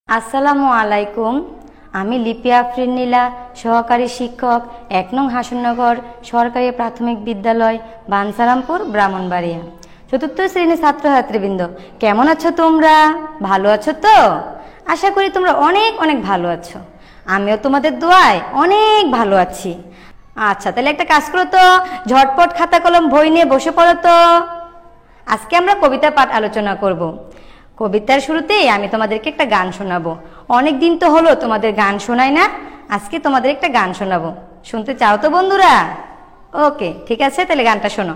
আসসালামু আলাইকুম। আমি লিপি আফরিন নীলা, সহকারী শিক্ষক ১ নং হাসননগর সরকারি প্রাথমিক বিদ্যালয়, বানসারামপুর, ব্রাহ্মণবাড়িয়া। চতুর্থ শ্রেণীর ছাত্রছাত্রীবৃন্দ, কেমন আছো তোমরা? ভালো আছো তো? আশা করি তোমরা অনেক অনেক ভালো আছো। আমিও তোমাদের দোয়ায় অনেক ভালো আছি। আচ্ছা, তাহলে একটা কাজ করো তো, ঝটপট খাতা কলম বই নিয়ে বসে পড়ো তো। আজকে আমরা কবিতা পাঠ আলোচনা করব। কবিতার শুরুতেই আমি তোমাদেরকে একটা গান শোনাবো। অনেক দিন তো হলো তোমাদের গান শোনাই না, আজকে তোমাদের একটা গান শোনাবো। শুনতে চাও তো বন্ধুরা? ওকে, ঠিক আছে, তাহলে গানটা শোনো।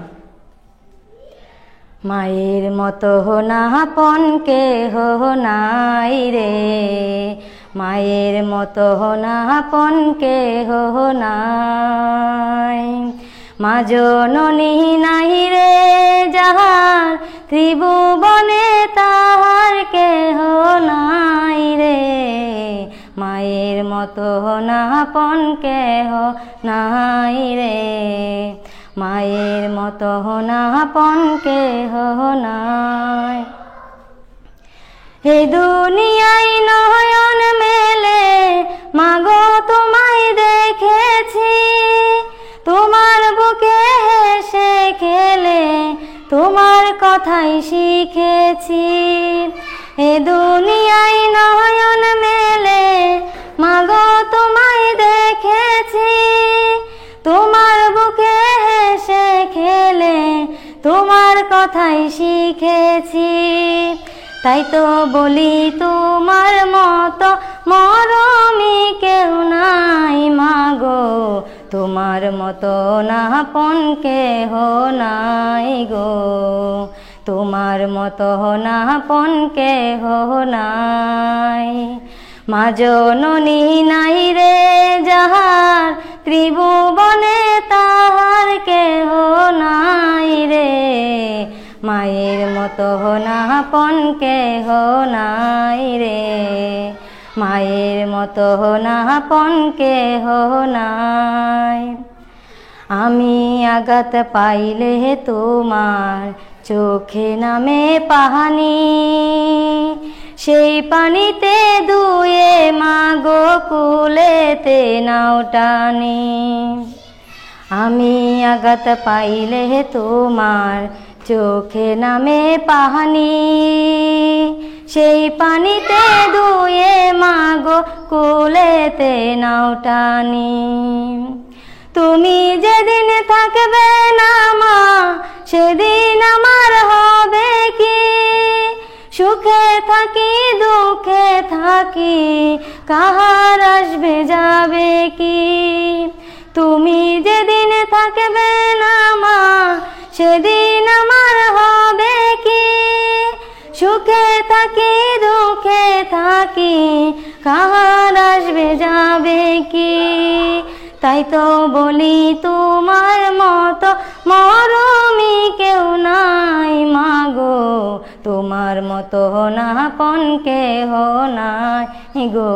মায়ের মতো না আপন কেহ নাই রে, মায়ের মতো না আপন কেহ নাই। মা জননী নাই রে যাহার, ত্রিভুবনে তাহার কেহ নাই রে। মায়ের মতো না আপন কেহ নাই রে, মায়ের মতো না আপন কেহ নাই। হে দুনিয়ায় নয়ন মেলে মাগো তোমায় দেখেছি, তোমার বুকে হেসে খেলে তোমার কথাই শিখেছি। হে দুনিয়ায় নয়ন মেলে মাগো তোমায় দেখেছি, তোমার বুকে হেসে খেলে তোমার কথাই শিখেছি। তাই তো বলি তোমার মতো মরমি কেউ নাই মাগো, তোমার মতো না আপন কেহ নাই গো, তোমার মতো না আপন কেহ নাই। মা জননী নাই রে যাহার, ত্রিভুবনে তাহার কেহ নাই রে। মায়ের মতো না আপন কেহ নাই রে, মায়ের মতো না আপন কেহ নাই। আমি আঘাত পাইলে তোমার চোখে নামে পানি, সেই পানিতে ধুয়ে মাগো কুলেতে নাও টানি। আমি আঘাত পাইলে তোমার চোখে নামে পানি, সেই পানিতে ধুয়ে মাগো কুলেতে নাও টানি। তুমি যেদিন থাকবে না মা, সেদিন আমার হবে কি? সুখে থাকি দুঃখে থাকি, কাহার আসবে যাবে কি? তুমি যেদিন থাকবে না মা, সেদিন আমার হবে কি? সুখে থাকি দুঃখে থাকি, কাহার আসবে যাবে কি? তাই তো বলি তোমার মতো মরমি কেউ নাই মাগো, তোমার মতো না আপন কেহ নাই গো,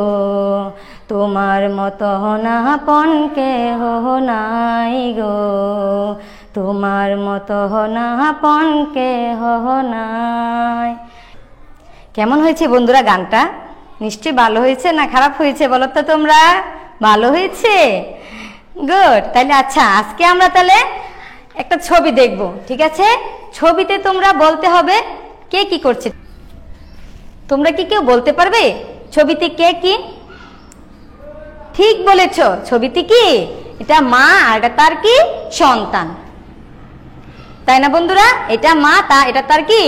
তোমার মতো না আপন কেহ নাই গো, তোমার মতো না আপন কেহ নাই। কেমন হয়েছে বন্ধুরা গানটা? নিশ্চয়ই ভালো হয়েছে না খারাপ হয়েছে বলো তো তোমরা? ভালো হয়েছে, গুড। তাহলে আচ্ছা, আজকে আমরা তাহলে একটা ছবি দেখব, ঠিক আছে? ছবিতে তোমরা বলতে হবে কে কি করছে। তোমরা কি কেউ বলতে পারবে ছবিতে কে কি? ঠিক বলেছ, ছবিতে কি? এটা মা আর এটা তার কি সন্তান, তাই না বন্ধুরা? এটা মা, এটা তার কি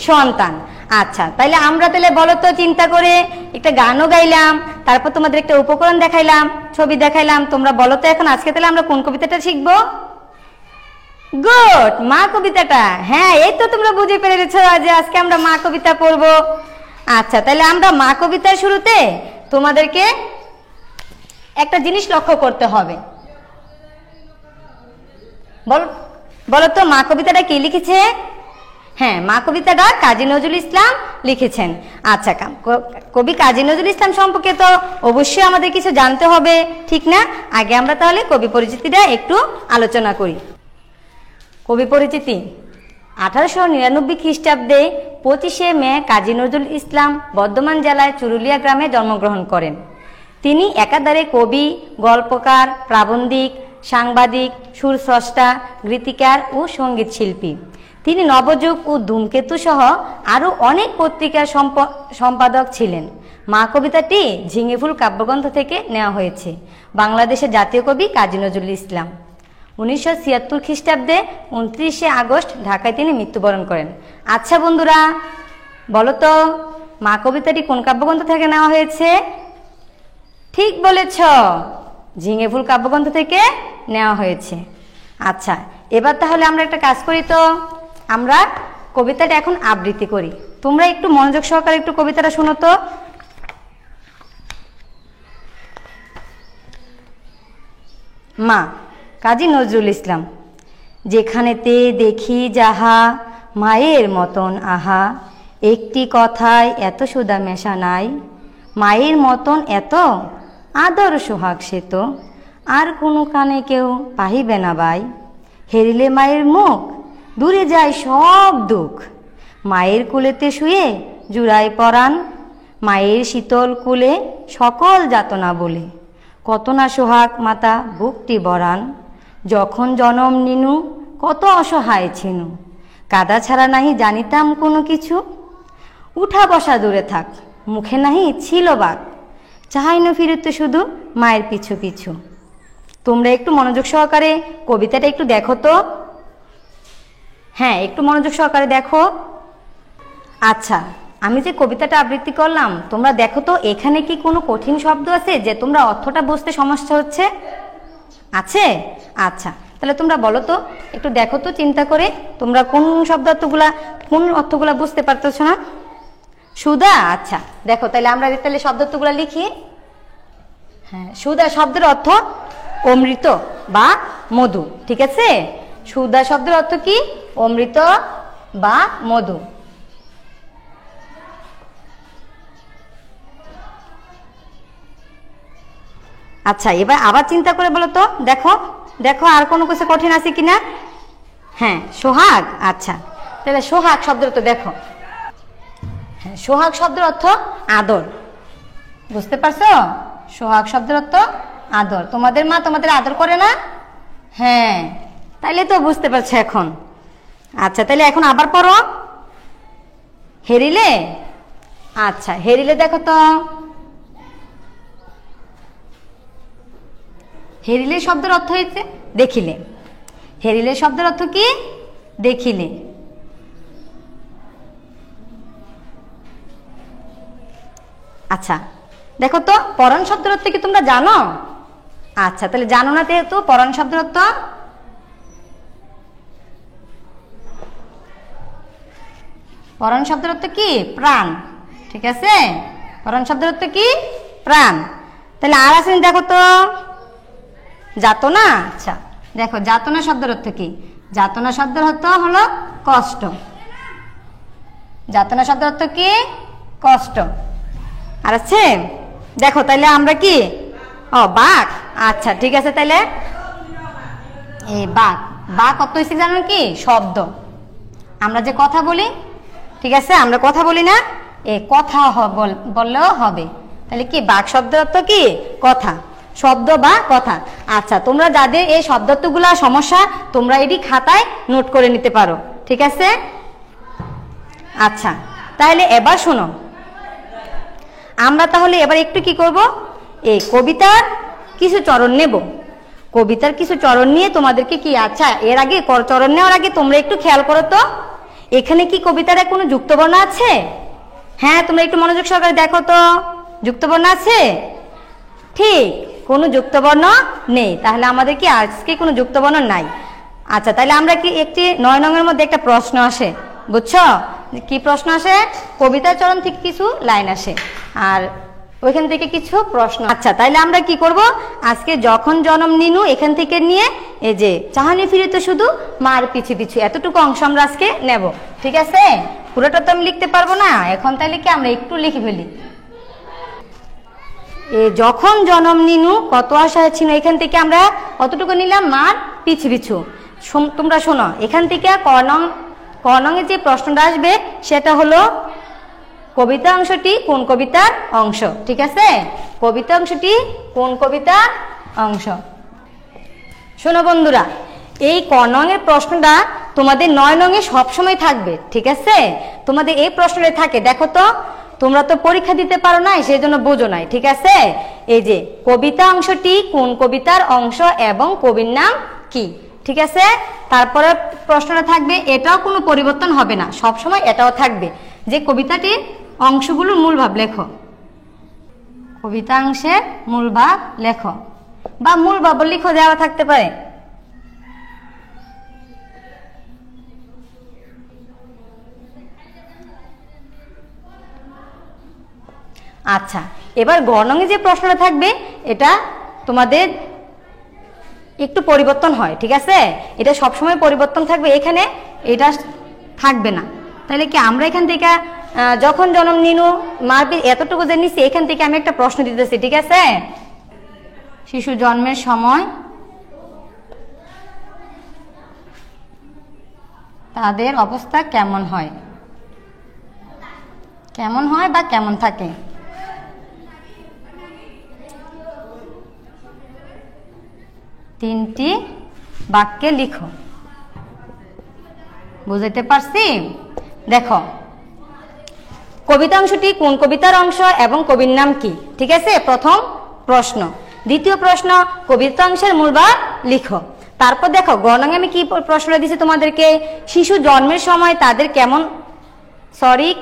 সন্তান। আচ্ছা, তাইলে আমরা তাহলে বলো তো, চিন্তা করে একটা গানও গাইলাম, তারপর তোমাদের একটা উপকরণ দেখাইলাম, ছবি দেখাইলাম। তোমরা বলো তো এখন আজকে তাহলে আমরা কোন কবিতাটা শিখবো? গুড, মা কবিতাটা। হ্যাঁ, এই তো তোমরা বুঝে পেরেছো যে আজকে আমরা মা কবিতা পড়বো। আচ্ছা, তাহলে আমরা মা কবিতার শুরুতে তোমাদেরকে একটা জিনিস লক্ষ্য করতে হবে। বলো তো মা কবিতাটা কে লিখেছে? হ্যাঁ, মা কবিতাটা কাজী নজরুল ইসলাম লিখেছেন। আচ্ছা, কবি কাজী নজরুল ইসলাম সম্পর্কে তো অবশ্যই আমাদের কিছু জানতে হবে, ঠিক না? আগে আমরা তাহলে কবি পরিচিতিটা একটু আলোচনা করি। কবি পরিচিতি: 1899 খ্রিস্টাব্দে 25শে মে কাজী নজরুল ইসলাম বর্ধমান জেলায় চুরুলিয়া গ্রামে জন্মগ্রহণ করেন। তিনি একাধারে কবি, গল্পকার, প্রাবন্ধিক, সাংবাদিক, সুরস্রষ্টা, গীতিকার ও সঙ্গীত শিল্পী। তিনি নবযুগ ও ধূমকেতু সহ আরও অনেক পত্রিকার সম্পাদক ছিলেন। মা কবিতাটি ঝিঙেফুল কাব্যগ্রন্থ থেকে নেওয়া হয়েছে। বাংলাদেশের জাতীয় কবি কাজী নজরুল ইসলাম 1976 খ্রিস্টাব্দে 29শে আগস্ট ঢাকায় তিনি মৃত্যুবরণ করেন। আচ্ছা বন্ধুরা, বলো তো মা কবিতাটি কোন কাব্যগ্রন্থ থেকে নেওয়া হয়েছে? ঠিক বলেছ, ঝিঙেফুল কাব্যগ্রন্থ থেকে নেওয়া হয়েছে। আচ্ছা, এবার তাহলে আমরা একটা কাজ করি তো, আমরা কবিতাটা এখন আবৃত্তি করি। তোমরা একটু মনোযোগ সহকারে একটু কবিতাটা শোনো তো। মা, কাজী নজরুল ইসলাম। যেখানেতে দেখি যাহা মায়ের মতন আহা, একটি কথায় এত সুধা মেশা নাই। মায়ের মতন এত আদর সোহাগ সে তো আর কোনো কানে কেউ পাহিবে না বাই। হেরিলে মায়ের মুখ দূরে যায় সব দুঃখ, মায়ের কুলেতে শুয়ে জুড়াই পরাণ। মায়ের শীতল কুলে সকল যাতনা বলে, কত না সোহাগ মাতা বুকটি বরান। যখন জনম নিনু কত অসহায় ছিনু, কাদা ছাড়া নাহি জানিতাম কোনো কিছু। উঠা বসা দূরে থাক, মুখে নাহি ছিল বাক, চাহাই না ফিরতে শুধু মায়ের পিছু পিছু। তোমরা একটু মনোযোগ সহকারে কবিতাটা একটু দেখো তো। হ্যাঁ, একটু মনোযোগ সহকারে দেখো। আচ্ছা, আমি যে কবিতাটা আবৃত্তি করলাম তোমরা দেখো তো, এখানে কি কোনো কঠিন শব্দ আছে যে তোমরা অর্থটা বুঝতে সমস্যা হচ্ছে? আছে? আচ্ছা, তাহলে তোমরা বলো তো, একটু দেখো তো চিন্তা করে তোমরা কোন কোন অর্থগুলা বুঝতে পারতেছ না? সুধা, আচ্ছা দেখো তাহলে আমরা তাহলে শব্দার্থগুলা লিখি। হ্যাঁ, সুধা শব্দের অর্থ অমৃত বা মধু, ঠিক আছে? সুধা শব্দের অর্থ কি? অমৃত বা মধু। আচ্ছা, এবার আবার চিন্তা করে বলো তো, দেখো দেখো আর কোনো কিছু কঠিন আছে কিনা। হ্যাঁ, সোহাগ। আচ্ছা, তাহলে সোহাগ শব্দের অর্থ দেখো। হ্যাঁ, সোহাগ শব্দের অর্থ আদর। বুঝতে পারছো? সোহাগ শব্দের অর্থ আদর। তোমাদের মা তোমাদের আদর করে না? হ্যাঁ, তাইলে তো বুঝতে পারছো এখন। আচ্ছা, তাহলে এখন আবার পড়ো। হেরিলে। আচ্ছা, হেরিলে দেখো তো, হেরিলে শব্দের অর্থ হয়েছে দেখিলে। হেরিলে শব্দের অর্থ কি? দেখিলে। আচ্ছা, দেখো তো পরাণ শব্দের অর্থ কি তোমরা জানো? আচ্ছা, তাহলে জানো না যেহেতু পরাণ শব্দের অর্থ, পরাণ শব্দের অর্থ কি? প্রাণ, ঠিক আছে? পরাণ শব্দের অর্থ কি? প্রাণ। তাহলে আর আছে দেখো তো, যাতনা। আচ্ছা, দেখো যাতনা শব্দের অর্থ কি? যাতনা শব্দের অর্থ হলো কষ্ট। যাতনা শব্দের অর্থ কি? কষ্ট। আর আছে দেখো, তাইলে আমরা কি? ও বাঘ। আচ্ছা, ঠিক আছে, তাইলে এই বাঘ, বাঘ কত হয়েছে জানো কি? শব্দ। আমরা যে কথা বলি, ঠিক আছে, আমরা কথা বলি না, এই কথা বললেও হবে। তাহলে কি? বাঘ শব্দের অর্থ কি? কথা, শব্দ বা কথা। আচ্ছা, তোমরা যাদের এই শব্দার্থগুলা সমস্যা তোমরা এটি খাতায় নোট করে নিতে পারো, ঠিক আছে? আচ্ছা, তাহলে এবার শোনো, আমরা তাহলে এবার একটু কি করব, এই কবিতার কিছু চরণ নেব। কবিতার কিছু চরণ নিয়ে তোমাদেরকে কি, আচ্ছা এর আগে চরণ নেওয়ার আগে তোমরা একটু খেয়াল করো তো, এখানে কি কবিতার কোনো যুক্তবর্ণ আছে? হ্যাঁ, তোমরা একটু মনোযোগ সহকারে দেখো তো, যুক্তবর্ণ আছে? ঠিক, কোনো যুক্তবর্ণ নেই। তাহলে আমাদের কি আজকে কোনো যুক্তবর্ণ নাই। আচ্ছা, তাহলে আমরা কি একটি 9 নং এর মধ্যে একটা প্রশ্ন আসে, বুঝছো? কি প্রশ্ন আসে? কবিতার চরণ থেকে কিছু লাইন আসে আর ওইখান থেকে কিছু প্রশ্ন। আচ্ছা, তাইলে আমরা কি করব, আজকে যখন জনম নিনু এখান থেকে নিয়ে এই যে চাহানি ফিরে তো শুধু মার পিছু পিছু এতটুকু অংশ আমরা আজকে নেব, ঠিক আছে? পুরোটা তো আমি লিখতে পারবো না এখন, তাইলে কি আমরা একটু লিখে ফেলি। যখন জনম নিনু কত আশায় ছিল, এখান থেকে আমরা কতটুকু নিলাম? মার পিছু পিছু। তোমরা শোনো, এখান থেকে ক নং ক নঙে যে প্রশ্নটা আসবে সেটা হলো কবিতা অংশটি কোন কবিতার অংশ। ঠিক আছে, কবিতা অংশটি কোন কবিতার অংশ। শোনো বন্ধুরা, এই ক নঙের প্রশ্নটা তোমাদের 9 নঙে সবসময় থাকবে। ঠিক আছে, তোমাদের এই প্রশ্নটা থাকে। দেখো তো, তোমরা তো পরীক্ষা দিতে পারো নাই, সেই জন্য বোঝো নাই। ঠিক আছে, এই যে কবিতা অংশটি কোন কবিতার অংশ এবং কবির নাম কি। ঠিক আছে, তারপরে প্রশ্নটা থাকবে, এটাও কোনো পরিবর্তন হবে না, সবসময় এটাও থাকবে যে কবিতাটির অংশগুলোর মূল ভাব লেখো। কবিতা অংশের মূল ভাব লেখো, বা মূল ভাব লিখো দেওয়া থাকতে পারে। আচ্ছা, এবার গ নঙে যে প্রশ্নটা থাকবে এটা তোমাদের একটু পরিবর্তন হয়। ঠিক আছে, এটা সবসময় পরিবর্তন থাকবে, এখানে এটা থাকবে না। তাহলে কি আমরা এখান থেকে যখন জন্ম নিনু মারপিট এতটুকু যে নিচ্ছি, এখান থেকে আমি একটা প্রশ্ন দিতেছি। ঠিক আছে, শিশু জন্মের সময় তাদের অবস্থা কেমন হয়, কেমন হয় বা কেমন থাকে। তিনটি বাক্যে লিখো। বুঝাইতে পারছি? দেখো, কবিতা অংশটি কোন কবিতার অংশ এবং কবির নাম কি। ঠিক আছে, প্রথম প্রশ্ন। দ্বিতীয় প্রশ্ন, কবিতা অংশের মূল ভাব লিখো। তারপর দেখো গ নঙে আমি কি প্রশ্নটা দিছি তোমাদেরকে, শিশু জন্মের সময় তাদের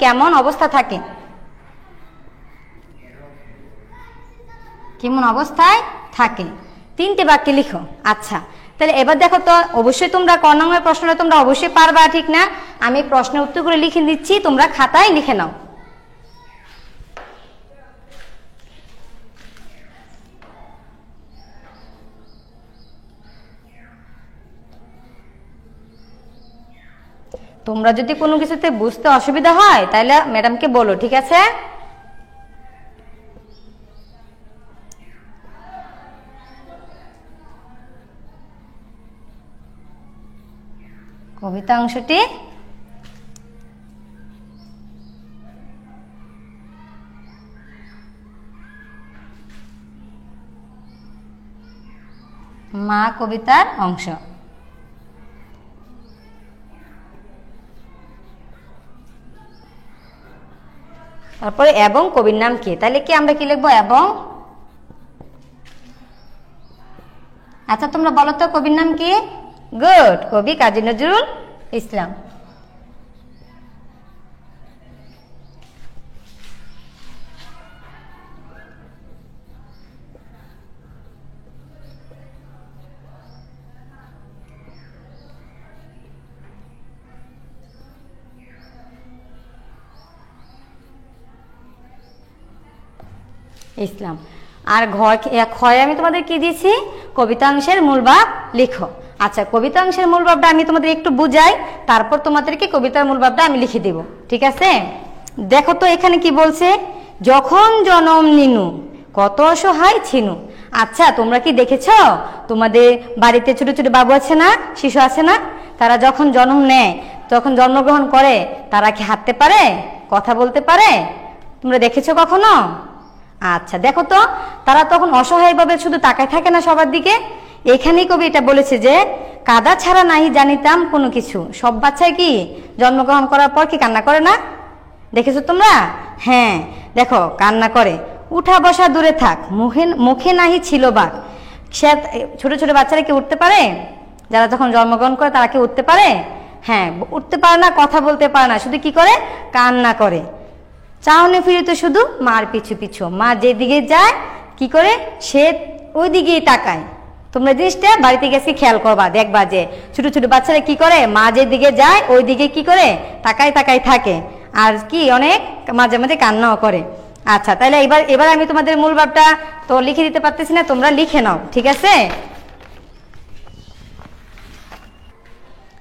কেমন অবস্থা থাকে, কেমন অবস্থায় থাকে। তিনটে বাক্যে লিখো। আচ্ছা, তাহলে এবার দেখো তো, অবশ্যই তোমরা ক নঙের প্রশ্নটা তোমরা অবশ্যই পারবা, ঠিক না? আমি প্রশ্নের উত্তর করে লিখে দিচ্ছি, তোমরা খাতায় লিখে নাও। তোমরা যদি কোনো কিছুতে বুঝতে অসুবিধা হয় তাহলে ম্যাডামকে বলো। ঠিক আছে, কবিতা অংশটি মা কবিতার অংশ। তারপরে এবং কবির নাম কি, তাহলে কি আমরা কি লিখবো, এবং। আচ্ছা, তোমরা বলো তো কবির নাম কি। গুড, কবি কাজী নজরুল ইসলাম। ইসলাম। আর ক্ষয় আমি তোমাদের কি দিয়েছি, কবিতাংশের মূল ভাব লিখো। আচ্ছা, কবিতাংশের মূল ভাবটা আমি তোমাদের একটু বুঝাই, তারপর তোমাদেরকে কবিতার মূল ভাবটা আমি লিখে দেব। ঠিক আছে, দেখো তো এখানে কি বলছে, যখন জনম নিনু কত অসহায় ছিনু। আচ্ছা, তোমরা কি দেখেছ তোমাদের বাড়িতে ছোট ছোট বাবু আছে না, শিশু আছে না, তারা যখন জন্ম নেয়, তখন জন্মগ্রহণ করে, তারা কি হাঁটতে পারে, কথা বলতে পারে? তোমরা দেখেছো কখনো? আচ্ছা, দেখো তো, তারা তখন অসহায়ভাবে শুধু তাকায় থাকে না সবার দিকে। এখানেই কবি এটা বলেছে যে কাদা ছাড়া নাহি জানিতাম কোনো কিছু। সব বাচ্চাই কি জন্মগ্রহণ করার পর কি কান্না করে না? দেখেছো তোমরা? হ্যাঁ, দেখো কান্না করে। উঠা বসা দূরে থাক, মুখে নাহি ছিল বাক। সে ছোট ছোট বাচ্চারা কি উঠতে পারে? যারা যখন জন্মগ্রহণ করে তারা কি উঠতে পারে? হ্যাঁ, উঠতে পারে না, কথা বলতে পারে না, শুধু কি করে, কান্না করে। চাউনি ফিরিতে শুধু মার পিছু পিছু, মা যেদিকে যায় কি করে, সে ওই দিকেই তাকায়। তোমরা জিনিসটা বাড়িতে গেছি খেয়াল করবা, দেখবা যে ছোট ছোট বাচ্চারা কি করে, মা যেদিকে যায় ওই দিকে কি করে তাকায় তাকায় থাকে, আর কি অনেক মাঝে মাঝে কান্নাও করে। আচ্ছা, তাহলে এবার আমি তোমাদের মূল ভাবটা তো লিখে দিতে পারতেছি না, তোমরা লিখে নাও। ঠিক আছে,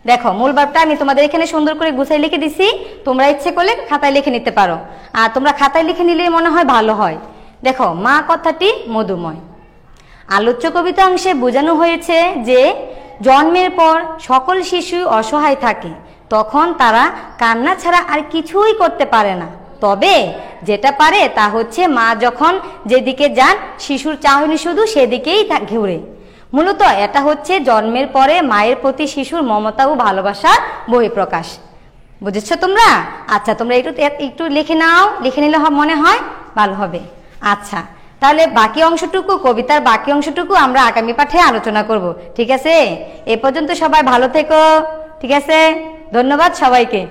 দেখো মূল ভাবটা আমি তোমাদের এখানে সুন্দর করে গুছাই লিখে দিছি, তোমরা ইচ্ছে করলে খাতায় লিখে নিতে পারো। আর তোমরা খাতায় লিখে নিলে মনে হয় ভালো হয়। দেখো, মা কথাটি মধুময়। আলোচ্য কবিতা অংশে বোঝানো হয়েছে যে জন্মের পর সকল শিশু অসহায় থাকে, তখন তারা কান্না ছাড়া আর কিছুই করতে পারে না। তবে যেটা পারে তা হচ্ছে মা যখন যেদিকে যান শিশুর চাহনি শুধু সেদিকেই ঘুরে। মূলত এটা হচ্ছে জন্মের পরে মায়ের প্রতি শিশুর মমতা ও ভালোবাসার বহিঃপ্রকাশ। বুঝেছো তোমরা? আচ্ছা, তোমরা একটু লিখে নাও, লিখে নিলে মনে হয় ভালো হবে। আচ্ছা, তাহলে বাকি অংশটুকু, কবিতার বাকি অংশটুকু আমরা আগামী পাঠে আলোচনা করব। ঠিক আছে? এ পর্যন্ত সবাই ভালো থেকো। ঠিক আছে? ধন্যবাদ সবাইকে।